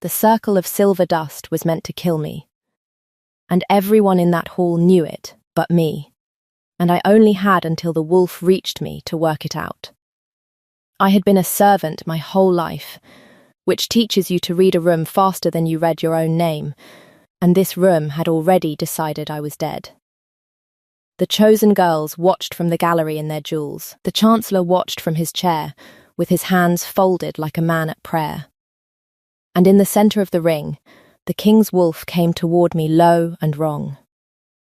The circle of silver dust was meant to kill me. And everyone in that hall knew it, but me. And I only had until the wolf reached me to work it out. I had been a servant my whole life, which teaches you to read a room faster than you read your own name, and this room had already decided I was dead. The chosen girls watched from the gallery in their jewels. The Chancellor watched from his chair, with his hands folded like a man at prayer. And in the centre of the ring, the king's wolf came toward me low and wrong.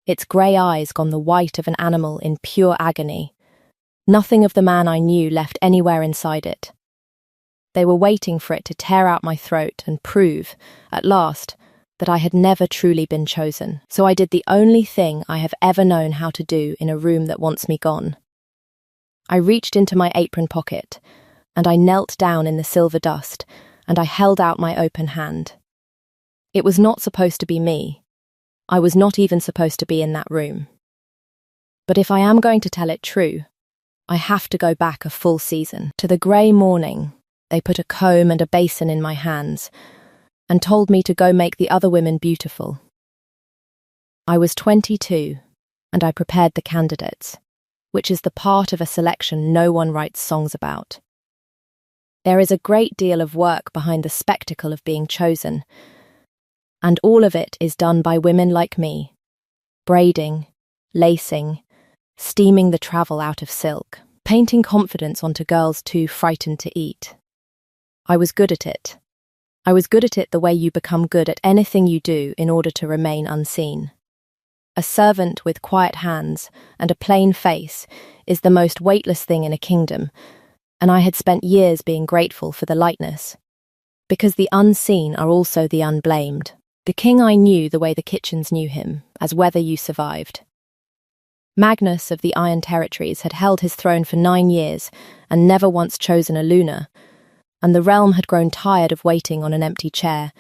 Its grey eyes gone the white of an animal in pure agony. Nothing of the man I knew left anywhere inside it. They were waiting for it to tear out my throat and prove, at last, that I had never truly been chosen. So I did the only thing I have ever known how to do in a room that wants me gone. I reached into my apron pocket, and I knelt down in the silver dust, and I held out my open hand. It was not supposed to be me. I was not even supposed to be in that room. But if I am going to tell it true, I have to go back a full season. To the grey morning, they put a comb and a basin in my hands, and told me to go make the other women beautiful. I was 22, and I prepared the candidates, which is the part of a selection no one writes songs about. There is a great deal of work behind the spectacle of being chosen, and all of it is done by women like me, braiding, lacing, steaming the travel out of silk, painting confidence onto girls too frightened to eat. I was good at it. I was good at it the way you become good at anything you do in order to remain unseen. A servant with quiet hands and a plain face is the most weightless thing in a kingdom, and I had spent years being grateful for the lightness. Because the unseen are also the unblamed. The king I knew the way the kitchens knew him, as whether you survived. Magnus of the Iron Territories had held his throne for 9 years and never once chosen a Luna, and the realm had grown tired of waiting on an empty chair,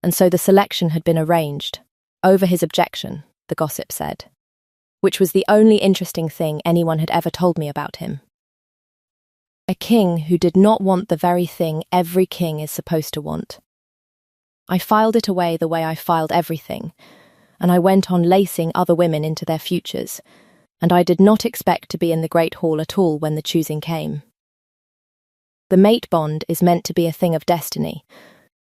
and so the selection had been arranged, over his objection, the gossip said, which was the only interesting thing anyone had ever told me about him. A king who did not want the very thing every king is supposed to want. I filed it away the way I filed everything, and I went on lacing other women into their futures, and I did not expect to be in the Great Hall at all when the choosing came. The mate bond is meant to be a thing of destiny,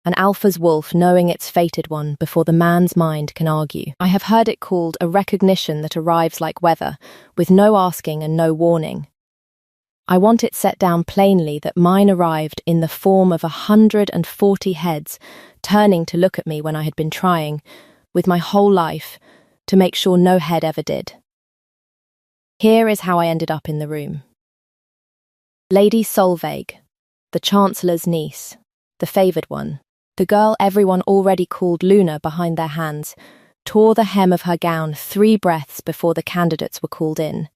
an alpha's wolf knowing its fated one before the man's mind can argue. I have heard it called a recognition that arrives like weather, with no asking and no warning. I want it set down plainly that mine arrived in the form of 140 heads turning to look at me when I had been trying, with my whole life, to make sure no head ever did. Here is how I ended up in the room. Lady Solveig, the Chancellor's niece, the favoured one, the girl everyone already called Luna behind their hands, tore the hem of her gown 3 breaths before the candidates were called in.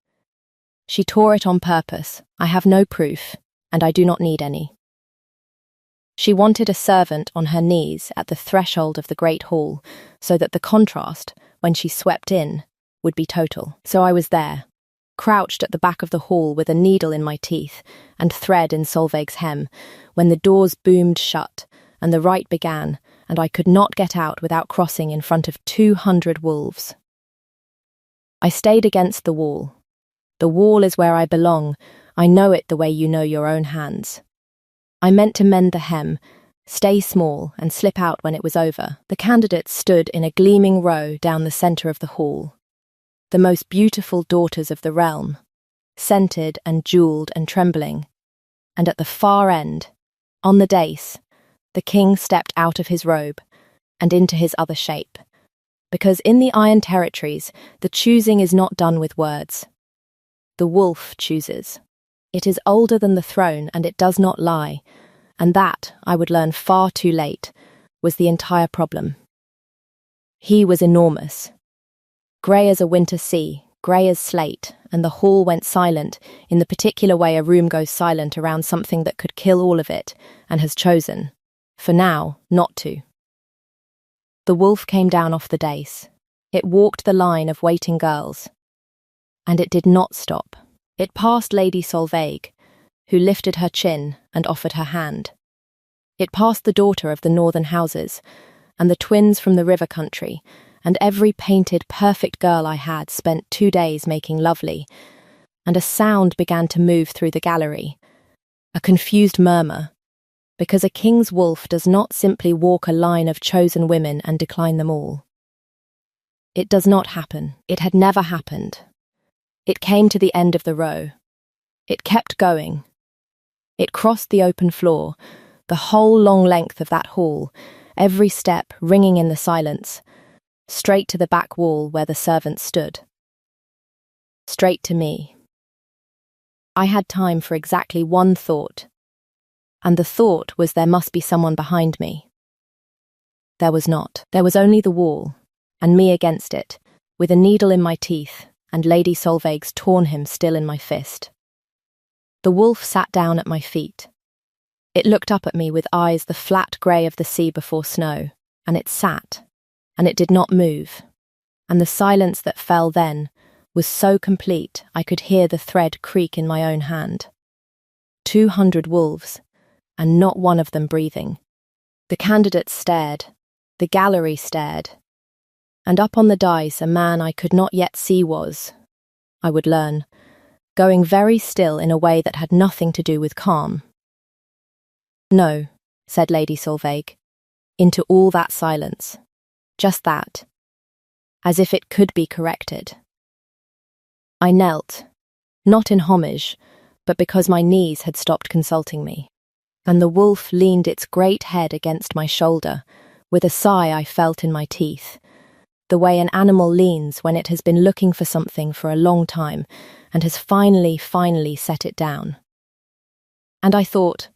She tore it on purpose. I have no proof, and I do not need any. She wanted a servant on her knees at the threshold of the Great Hall, so that the contrast, when she swept in, would be total. So I was there, crouched at the back of the hall with a needle in my teeth and thread in Solveig's hem, when the doors boomed shut and the rite began, and I could not get out without crossing in front of 200 wolves. I stayed against the wall. The wall is where I belong. I know it the way you know your own hands. I meant to mend the hem, stay small, and slip out when it was over. The candidates stood in a gleaming row down the centre of the hall. The most beautiful daughters of the realm, scented and jewelled and trembling. And at the far end, on the dais, the king stepped out of his robe and into his other shape, because in the Iron Territories, the choosing is not done with words. The wolf chooses. It is older than the throne, and it does not lie, and that, I would learn far too late, was the entire problem. He was enormous. Grey as a winter sea, grey as slate, and the hall went silent in the particular way a room goes silent around something that could kill all of it, and has chosen, for now, not to. The wolf came down off the dais. It walked the line of waiting girls. And it did not stop. It passed Lady Solveig, who lifted her chin and offered her hand. It passed the daughter of the northern houses, and the twins from the river country, and every painted, perfect girl I had spent 2 days making lovely, and a sound began to move through the gallery, a confused murmur, because a king's wolf does not simply walk a line of chosen women and decline them all. It does not happen. It had never happened. It came to the end of the row. It kept going. It crossed the open floor, the whole long length of that hall, every step ringing in the silence, straight to the back wall where the servants stood. Straight to me. I had time for exactly one thought, and the thought was there must be someone behind me. There was not. There was only the wall, and me against it, with a needle in my teeth and Lady Solveig's torn hymn still in my fist. The wolf sat down at my feet. It looked up at me with eyes the flat grey of the sea before snow, and it sat, and it did not move, and the silence that fell then was so complete I could hear the thread creak in my own hand. 200 wolves, and not one of them breathing. The candidates stared, the gallery stared, and up on the dice a man I could not yet see was, I would learn, going very still in a way that had nothing to do with calm. No, said Lady Solveig, into all that silence. Just that. As if it could be corrected. I knelt, not in homage, but because my knees had stopped consulting me, and the wolf leaned its great head against my shoulder, with a sigh I felt in my teeth, the way an animal leans when it has been looking for something for a long time and has finally set it down. And I thought,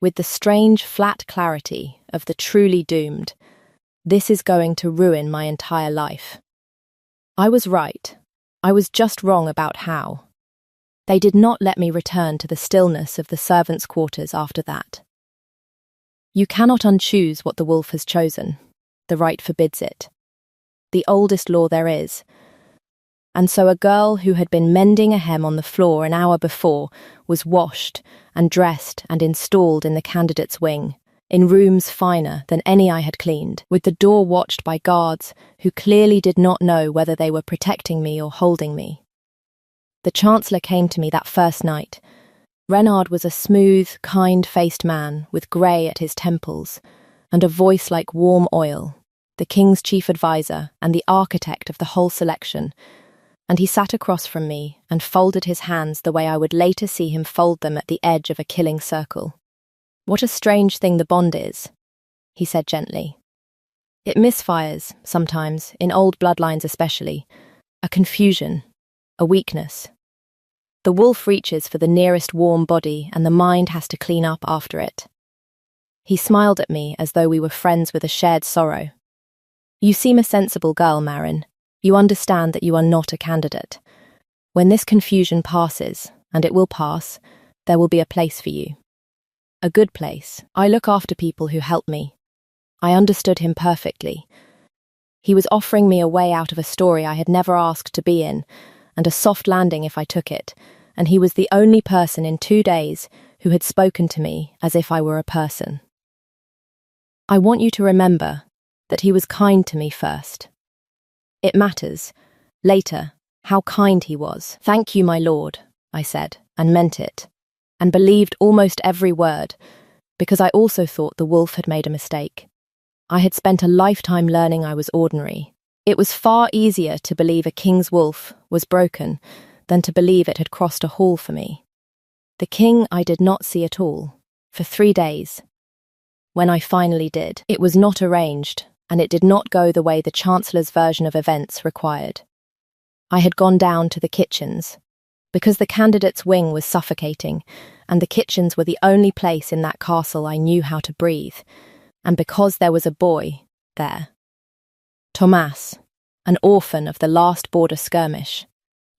with the strange flat clarity of the truly doomed, this is going to ruin my entire life. I was right. I was just wrong about how. They did not let me return to the stillness of the servants' quarters after that. You cannot unchoose what the wolf has chosen. The right forbids it. The oldest law there is. And so a girl who had been mending a hem on the floor an hour before was washed and dressed and installed in the candidate's wing, in rooms finer than any I had cleaned, with the door watched by guards who clearly did not know whether they were protecting me or holding me. The Chancellor came to me that first night. Renard was a smooth, kind-faced man with grey at his temples and a voice like warm oil, the King's chief adviser and the architect of the whole selection, and he sat across from me and folded his hands the way I would later see him fold them at the edge of a killing circle. What a strange thing the bond is, he said gently. It misfires, sometimes, in old bloodlines especially, a confusion, a weakness. The wolf reaches for the nearest warm body and the mind has to clean up after it. He smiled at me as though we were friends with a shared sorrow. You seem a sensible girl, Marin. You understand that you are not a candidate. When this confusion passes, and it will pass, there will be a place for you. A good place. I look after people who help me. I understood him perfectly. He was offering me a way out of a story I had never asked to be in, and a soft landing if I took it, and he was the only person in 2 days who had spoken to me as if I were a person. I want you to remember that he was kind to me first. It matters, later, how kind he was. Thank you, my lord, I said, and meant it, and believed almost every word, because I also thought the wolf had made a mistake. I had spent a lifetime learning I was ordinary. It was far easier to believe a king's wolf was broken than to believe it had crossed a hall for me. The king I did not see at all, for 3 days. When I finally did, it was not arranged, and it did not go the way the Chancellor's version of events required. I had gone down to the kitchens, because the candidate's wing was suffocating, and the kitchens were the only place in that castle I knew how to breathe, and because there was a boy there. Thomas, an orphan of the last border skirmish,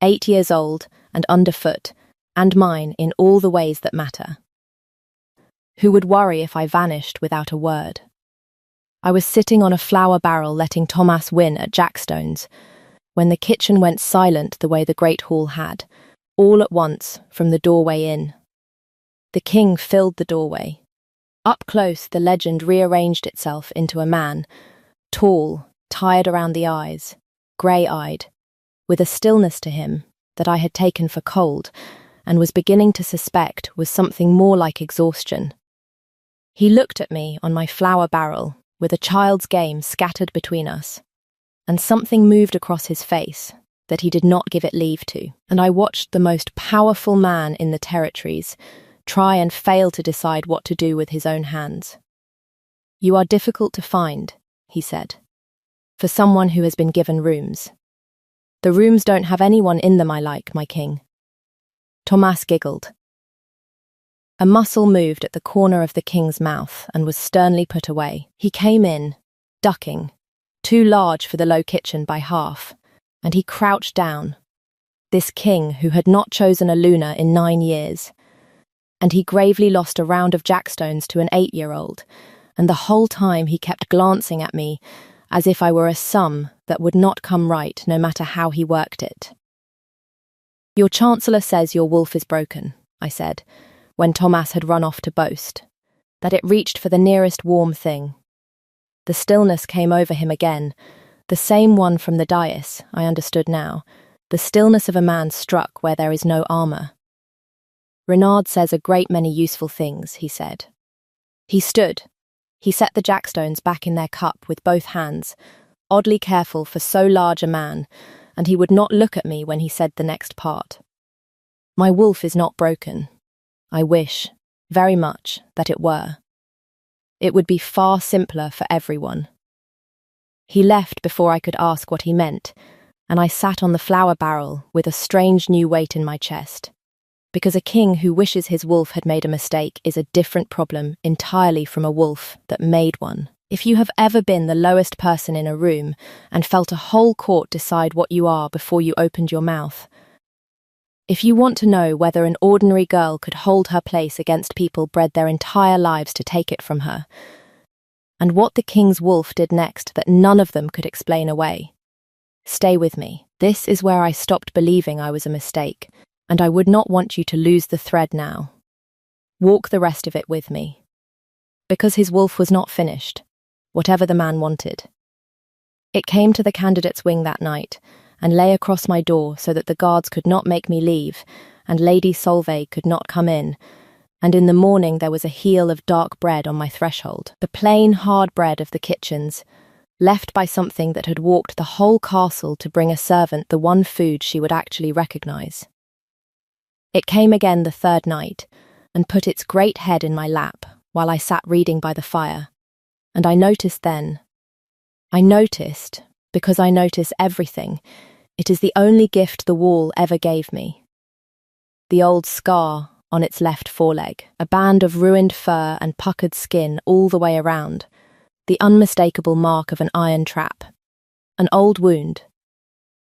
8 years old and underfoot, and mine in all the ways that matter. Who would worry if I vanished without a word? I was sitting on a flour barrel letting Thomas win at Jackstones, when the kitchen went silent the way the great hall had, all at once from the doorway in. The king filled the doorway. Up close, the legend rearranged itself into a man, tall, tired around the eyes, grey-eyed, with a stillness to him that I had taken for cold and was beginning to suspect was something more like exhaustion. He looked at me on my flour barrel with a child's game scattered between us, and something moved across his face that he did not give it leave to, and I watched the most powerful man in the territories try and fail to decide what to do with his own hands. "You are difficult to find," he said, "for someone who has been given rooms. The rooms don't have anyone in them I like, my king." Tomas giggled. A muscle moved at the corner of the king's mouth and was sternly put away. He came in, ducking, too large for the low kitchen by half, and he crouched down. This king who had not chosen a Luna in 9 years. And he gravely lost a round of jackstones to an 8-year-old, and the whole time he kept glancing at me as if I were a sum that would not come right no matter how he worked it. "Your chancellor says your wolf is broken," I said, when Tomas had run off to boast, that it reached for the nearest warm thing. The stillness came over him again, the same one from the dais, I understood now, the stillness of a man struck where there is no armour. "Renard says a great many useful things," he said. He stood. He set the jackstones back in their cup with both hands, oddly careful for so large a man, and he would not look at me when he said the next part. "My wolf is not broken. I wish, very much, that it were. It would be far simpler for everyone." He left before I could ask what he meant, and I sat on the flour barrel with a strange new weight in my chest. Because a king who wishes his wolf had made a mistake is a different problem entirely from a wolf that made one. If you have ever been the lowest person in a room and felt a whole court decide what you are before you opened your mouth, if you want to know whether an ordinary girl could hold her place against people bred their entire lives to take it from her, and what the king's wolf did next that none of them could explain away, stay with me. This is where I stopped believing I was a mistake, and I would not want you to lose the thread now. Walk the rest of it with me. Because his wolf was not finished, whatever the man wanted. It came to the candidate's wing that night, and lay across my door so that the guards could not make me leave, and Lady Solveig could not come in, and in the morning there was a heel of dark bread on my threshold, the plain, hard bread of the kitchens, left by something that had walked the whole castle to bring a servant the one food she would actually recognise. It came again the third night, and put its great head in my lap while I sat reading by the fire, and I noticed, because I notice everything, it is the only gift the wall ever gave me. The old scar on its left foreleg, a band of ruined fur and puckered skin all the way around, the unmistakable mark of an iron trap, an old wound,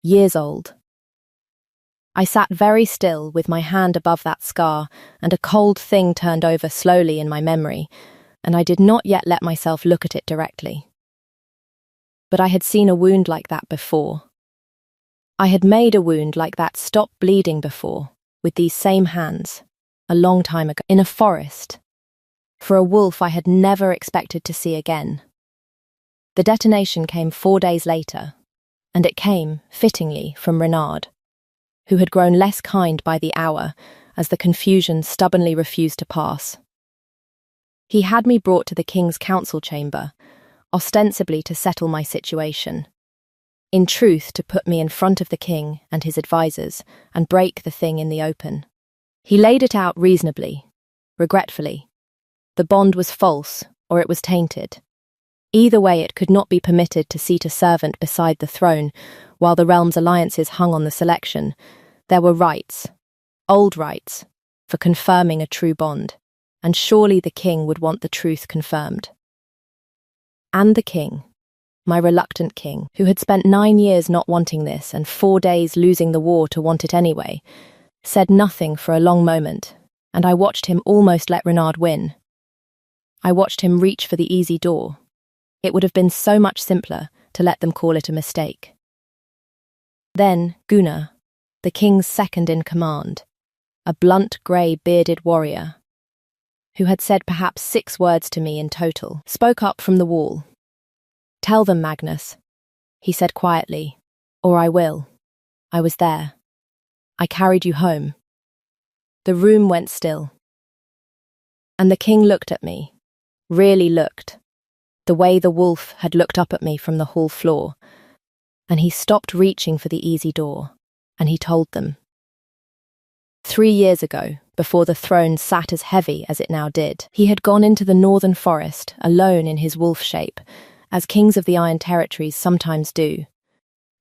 years old. I sat very still with my hand above that scar, and a cold thing turned over slowly in my memory, and I did not yet let myself look at it directly. But I had seen a wound like that before. I had made a wound like that stop bleeding before, with these same hands, a long time ago, in a forest, for a wolf I had never expected to see again. The detonation came 4 days later, and it came, fittingly, from Renard, who had grown less kind by the hour as the confusion stubbornly refused to pass. He had me brought to the king's council chamber, ostensibly to settle my situation. In truth, to put me in front of the king and his advisers and break the thing in the open. He laid it out reasonably, regretfully. The bond was false, or it was tainted. Either way, it could not be permitted to seat a servant beside the throne while the realm's alliances hung on the selection. There were rights, old rights, for confirming a true bond, and surely the king would want the truth confirmed. And the king, my reluctant king, who had spent 9 years not wanting this and 4 days losing the war to want it anyway, said nothing for a long moment, and I watched him almost let Renard win. I watched him reach for the easy door. It would have been so much simpler to let them call it a mistake. Then Gunnar, the king's second in command, a blunt grey bearded warrior, who had said perhaps 6 words to me in total, spoke up from the wall. "Tell them, Magnus," he said quietly, "or I will. I was there. I carried you home." The room went still. And the king looked at me, really looked, the way the wolf had looked up at me from the hall floor, and he stopped reaching for the easy door, and he told them. 3 years ago, before the throne sat as heavy as it now did, he had gone into the northern forest, alone in his wolf shape, as kings of the Iron Territories sometimes do,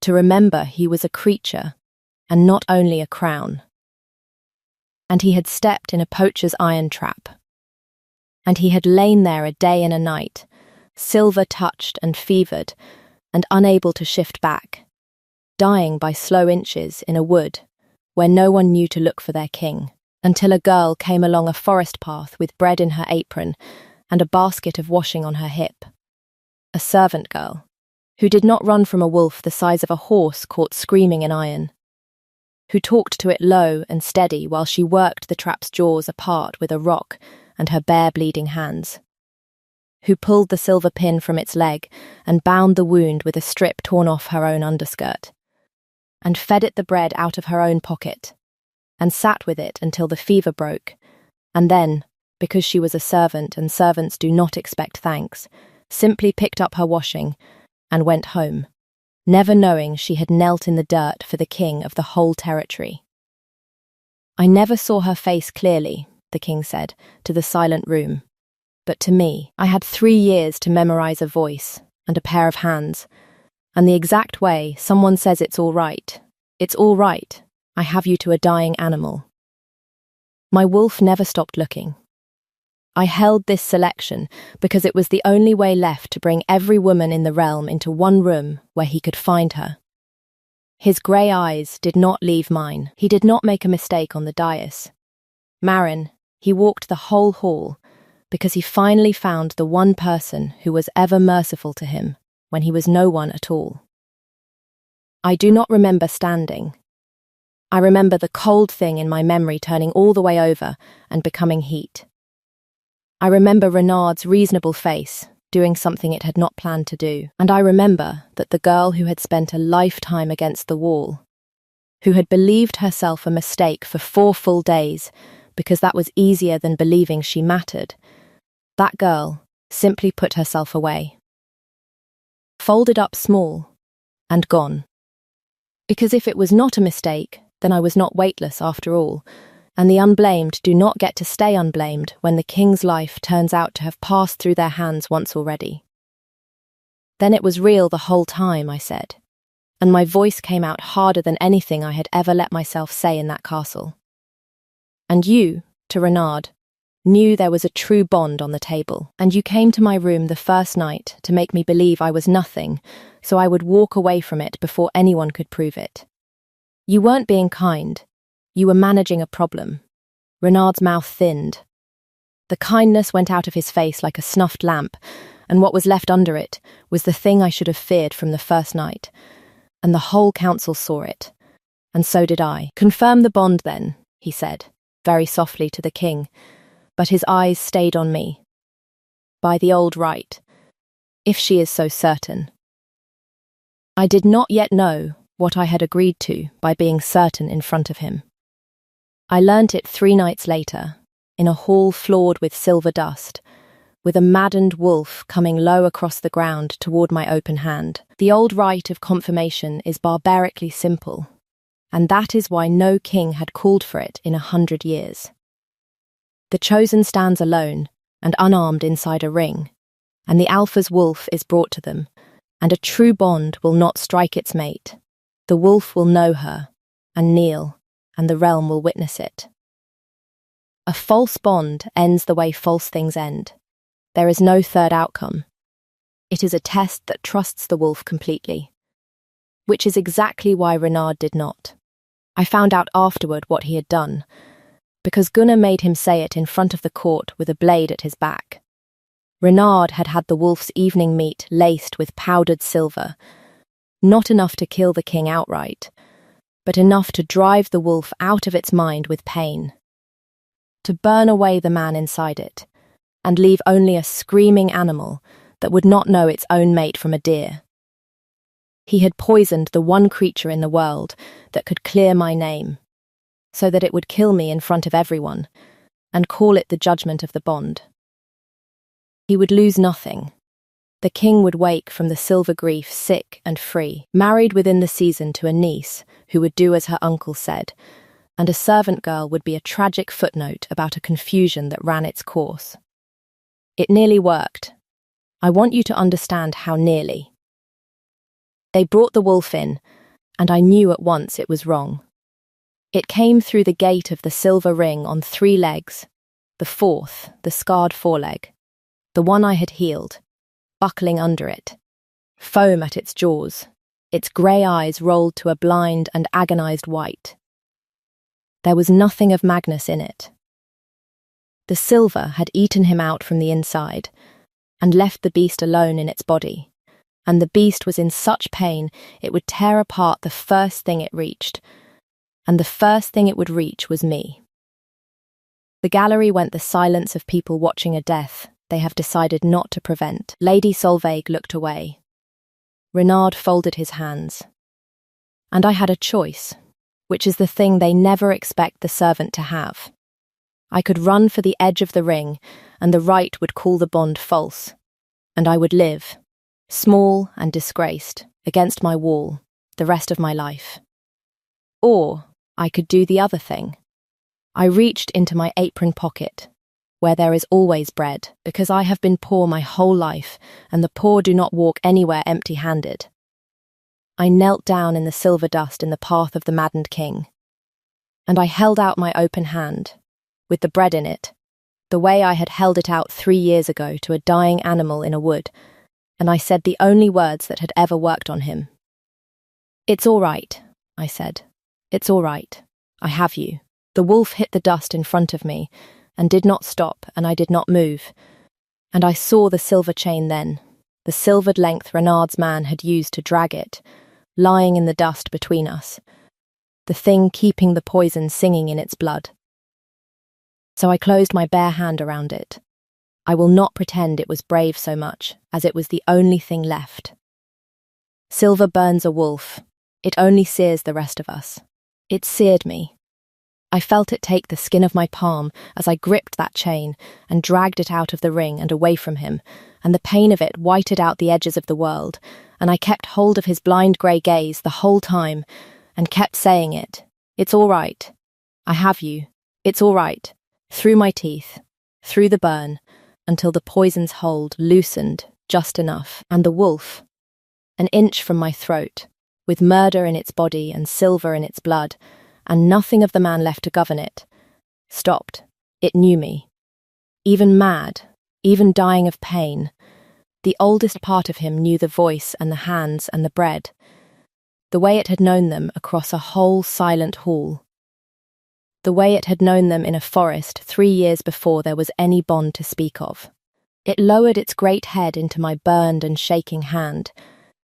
to remember he was a creature, and not only a crown. And he had stepped in a poacher's iron trap. And he had lain there a day and a night, silver-touched and fevered, and unable to shift back, dying by slow inches in a wood where no one knew to look for their king, until a girl came along a forest path with bread in her apron and a basket of washing on her hip. A servant girl, who did not run from a wolf the size of a horse caught screaming in iron, who talked to it low and steady while she worked the trap's jaws apart with a rock and her bare bleeding hands, who pulled the silver pin from its leg and bound the wound with a strip torn off her own underskirt, and fed it the bread out of her own pocket, and sat with it until the fever broke, and then, because she was a servant and servants do not expect thanks, simply picked up her washing and went home, never knowing she had knelt in the dirt for the king of the whole territory. "I never saw her face clearly," the king said, to the silent room. "But to me, I had 3 years to memorize a voice and a pair of hands, and the exact way someone says it's all right. It's all right. I have you to a dying animal." My wolf never stopped looking. I held this selection because it was the only way left to bring every woman in the realm into one room where he could find her. His grey eyes did not leave mine. He did not make a mistake on the dais. Marin, he walked the whole hall because he finally found the one person who was ever merciful to him when he was no one at all. I do not remember standing. I remember the cold thing in my memory turning all the way over and becoming heat. I remember Renard's reasonable face doing something it had not planned to do, and I remember that the girl who had spent a lifetime against the wall, who had believed herself a mistake for 4 full days because that was easier than believing she mattered, that girl simply put herself away. Folded up small and gone. Because if it was not a mistake, then I was not weightless after all, and the unblamed do not get to stay unblamed when the king's life turns out to have passed through their hands once already. "Then it was real the whole time," I said, and my voice came out harder than anything I had ever let myself say in that castle. "And you," to Renard, "knew there was a true bond on the table, and you came to my room the first night to make me believe I was nothing, so I would walk away from it before anyone could prove it. You weren't being kind. You were managing a problem." Renard's mouth thinned. The kindness went out of his face like a snuffed lamp, and what was left under it was the thing I should have feared from the first night, and the whole council saw it, and so did I. "Confirm the bond then," he said, very softly to the king, but his eyes stayed on me. "By the old right, if she is so certain." I did not yet know what I had agreed to by being certain in front of him. I learnt it 3 nights later, in a hall floored with silver dust, with a maddened wolf coming low across the ground toward my open hand. The old rite of confirmation is barbarically simple, and that is why no king had called for it in 100 years. The chosen stands alone and unarmed inside a ring, and the alpha's wolf is brought to them, and a true bond will not strike its mate. The wolf will know her, and kneel, and the realm will witness it. A false bond ends the way false things end. There is no third outcome. It is a test that trusts the wolf completely, which is exactly why Renard did not. I found out afterward what he had done, because Gunnar made him say it in front of the court with a blade at his back. Renard had had the wolf's evening meat laced with powdered silver, not enough to kill the king outright, but enough to drive the wolf out of its mind with pain. to burn away the man inside it, and leave only a screaming animal that would not know its own mate from a deer. He had poisoned the one creature in the world that could clear my name, so that it would kill me in front of everyone, and call it the judgment of the bond. He would lose nothing. The king would wake from the silver grief sick and free, married within the season to a niece who would do as her uncle said, and a servant girl would be a tragic footnote about a confusion that ran its course. It nearly worked. I want you to understand how nearly. They brought the wolf in, and I knew at once it was wrong. It came through the gate of the silver ring on 3 legs, the fourth, the scarred foreleg, the one I had healed, buckling under it, foam at its jaws, its grey eyes rolled to a blind and agonized white. There was nothing of Magnus in it. The silver had eaten him out from the inside, and left the beast alone in its body, and the beast was in such pain it would tear apart the first thing it reached, and the first thing it would reach was me. The gallery went the silence of people watching a death they have decided not to prevent. Lady Solveig looked away. Renard folded his hands. And I had a choice, which is the thing they never expect the servant to have. I could run for the edge of the ring, and the right would call the bond false, and I would live, small and disgraced, against my wall, the rest of my life. Or I could do the other thing. I reached into my apron pocket, where there is always bread, because I have been poor my whole life, and the poor do not walk anywhere empty-handed. I knelt down in the silver dust in the path of the maddened king, and I held out my open hand, with the bread in it, the way I had held it out 3 years ago to a dying animal in a wood, and I said the only words that had ever worked on him. "It's all right," I said. "It's all right. I have you." The wolf hit the dust in front of me, and did not stop, and I did not move. And I saw the silver chain then, the silvered length Renard's man had used to drag it, lying in the dust between us, the thing keeping the poison singing in its blood. So I closed my bare hand around it. I will not pretend it was brave so much, as it was the only thing left. Silver burns a wolf. It only sears the rest of us. It seared me. I felt it take the skin of my palm as I gripped that chain and dragged it out of the ring and away from him, and the pain of it whited out the edges of the world, and I kept hold of his blind grey gaze the whole time, and kept saying it. "It's all right. I have you. It's all right." Through my teeth, through the burn, until the poison's hold loosened just enough, and the wolf, an inch from my throat, with murder in its body and silver in its blood, and nothing of the man left to govern it, stopped. It knew me. Even mad, even dying of pain, the oldest part of him knew the voice and the hands and the bread, the way it had known them across a whole silent hall, the way it had known them in a forest 3 years before there was any bond to speak of. It lowered its great head into my burned and shaking hand,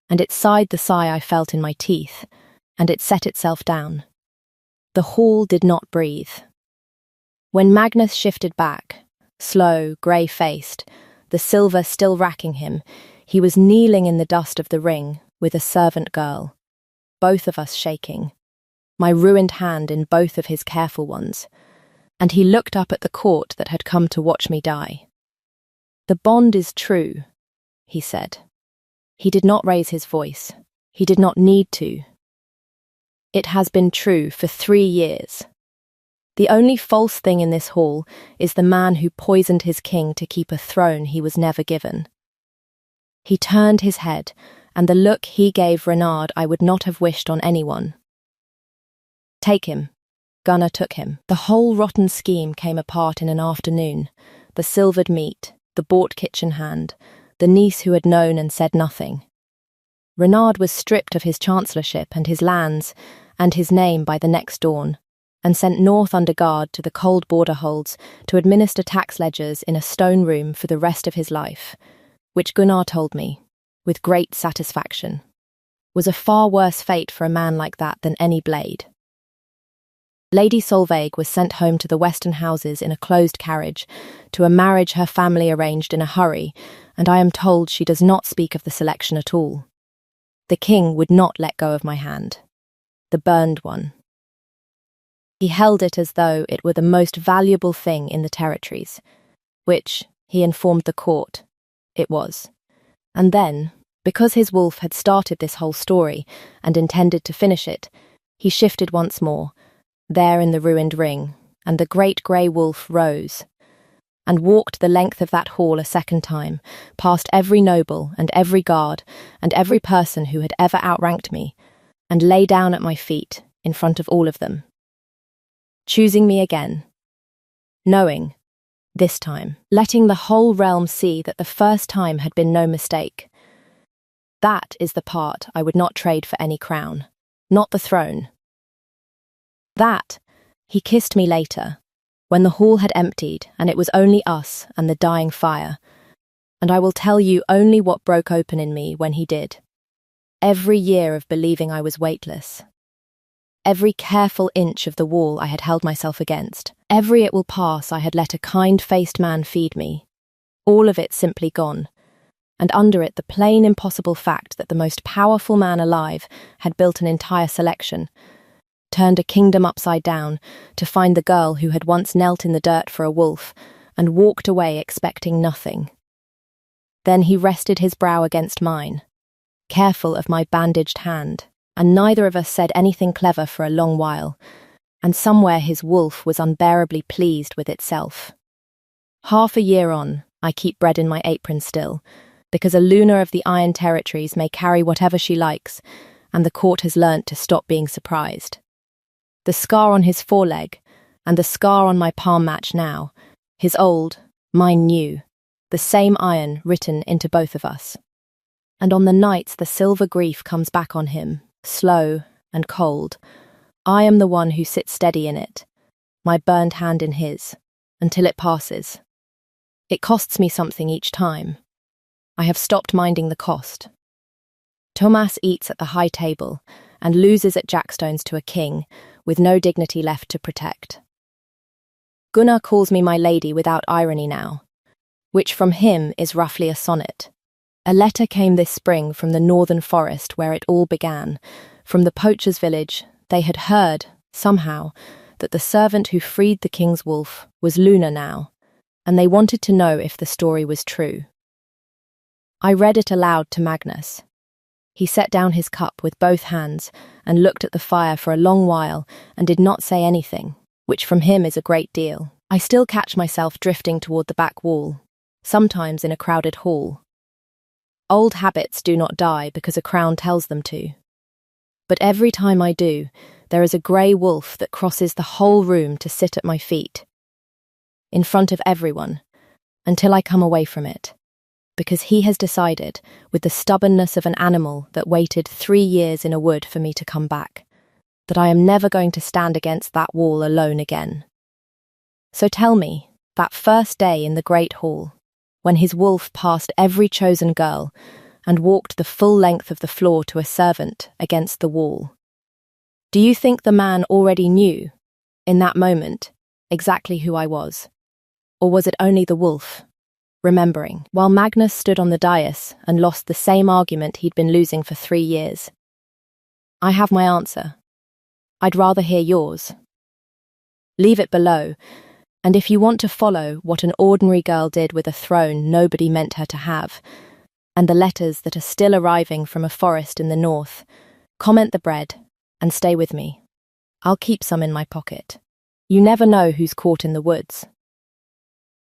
and it sighed the sigh I felt in my teeth, and it set itself down. The hall did not breathe. When Magnus shifted back, slow, grey-faced, the silver still racking him, he was kneeling in the dust of the ring with a servant girl, both of us shaking, my ruined hand in both of his careful ones, and he looked up at the court that had come to watch me die. "The bond is true," he said. He did not raise his voice. He did not need to. "It has been true for 3 years. The only false thing in this hall is the man who poisoned his king to keep a throne he was never given." He turned his head, and the look he gave Renard I would not have wished on anyone. "Take him." Gunnar took him. The whole rotten scheme came apart in an afternoon. The silvered meat, the bought kitchen hand, the niece who had known and said nothing. Renard was stripped of his chancellorship and his lands and his name by the next dawn, and sent north under guard to the cold border holds to administer tax ledgers in a stone room for the rest of his life, which Gunnar told me, with great satisfaction, was a far worse fate for a man like that than any blade. Lady Solveig was sent home to the Western houses in a closed carriage, to a marriage her family arranged in a hurry, and I am told she does not speak of the selection at all. The king would not let go of my hand. The burned one. He held it as though it were the most valuable thing in the territories, which, he informed the court, it was. And then, because his wolf had started this whole story and intended to finish it, he shifted once more, there in the ruined ring, and the great grey wolf rose, and walked the length of that hall a second time, past every noble and every guard and every person who had ever outranked me, and lay down at my feet in front of all of them, choosing me again, knowing, this time, letting the whole realm see that the first time had been no mistake. That is the part I would not trade for any crown, not the throne. That, he kissed me later, when the hall had emptied and it was only us and the dying fire, and I will tell you only what broke open in me when he did. Every year of believing I was weightless. Every careful inch of the wall I had held myself against. Every it will pass I had let a kind-faced man feed me. All of it simply gone. And under it the plain impossible fact that the most powerful man alive had built an entire selection, turned a kingdom upside down to find the girl who had once knelt in the dirt for a wolf and walked away expecting nothing. Then he rested his brow against mine, careful of my bandaged hand, and neither of us said anything clever for a long while, and somewhere his wolf was unbearably pleased with itself. Half a year on, I keep bread in my apron still, because a Luna of the Iron Territories may carry whatever she likes, and the court has learnt to stop being surprised. The scar on his foreleg, and the scar on my palm match now, his old, mine new, the same iron written into both of us. And on the nights the silver grief comes back on him, slow and cold, I am the one who sits steady in it, my burned hand in his, until it passes. It costs me something each time. I have stopped minding the cost. Thomas eats at the high table and loses at jackstones to a king, with no dignity left to protect. Gunnar calls me my lady without irony now, which from him is roughly a sonnet. A letter came this spring from the northern forest where it all began. From the poacher's village, they had heard, somehow, that the servant who freed the king's wolf was Luna now, and they wanted to know if the story was true. I read it aloud to Magnus. He set down his cup with both hands and looked at the fire for a long while and did not say anything, which from him is a great deal. I still catch myself drifting toward the back wall, sometimes in a crowded hall. Old habits do not die because a crown tells them to. But every time I do, there is a grey wolf that crosses the whole room to sit at my feet, in front of everyone, until I come away from it. Because he has decided, with the stubbornness of an animal that waited 3 years in a wood for me to come back, that I am never going to stand against that wall alone again. So tell me, that first day in the great hall, when his wolf passed every chosen girl and walked the full length of the floor to a servant against the wall, do you think the man already knew, in that moment, exactly who I was? Or was it only the wolf, remembering, while Magnus stood on the dais and lost the same argument he'd been losing for 3 years? I have my answer. I'd rather hear yours. Leave it below, and if you want to follow what an ordinary girl did with a throne nobody meant her to have, and the letters that are still arriving from a forest in the north, comment the bread and stay with me. I'll keep some in my pocket. You never know who's caught in the woods.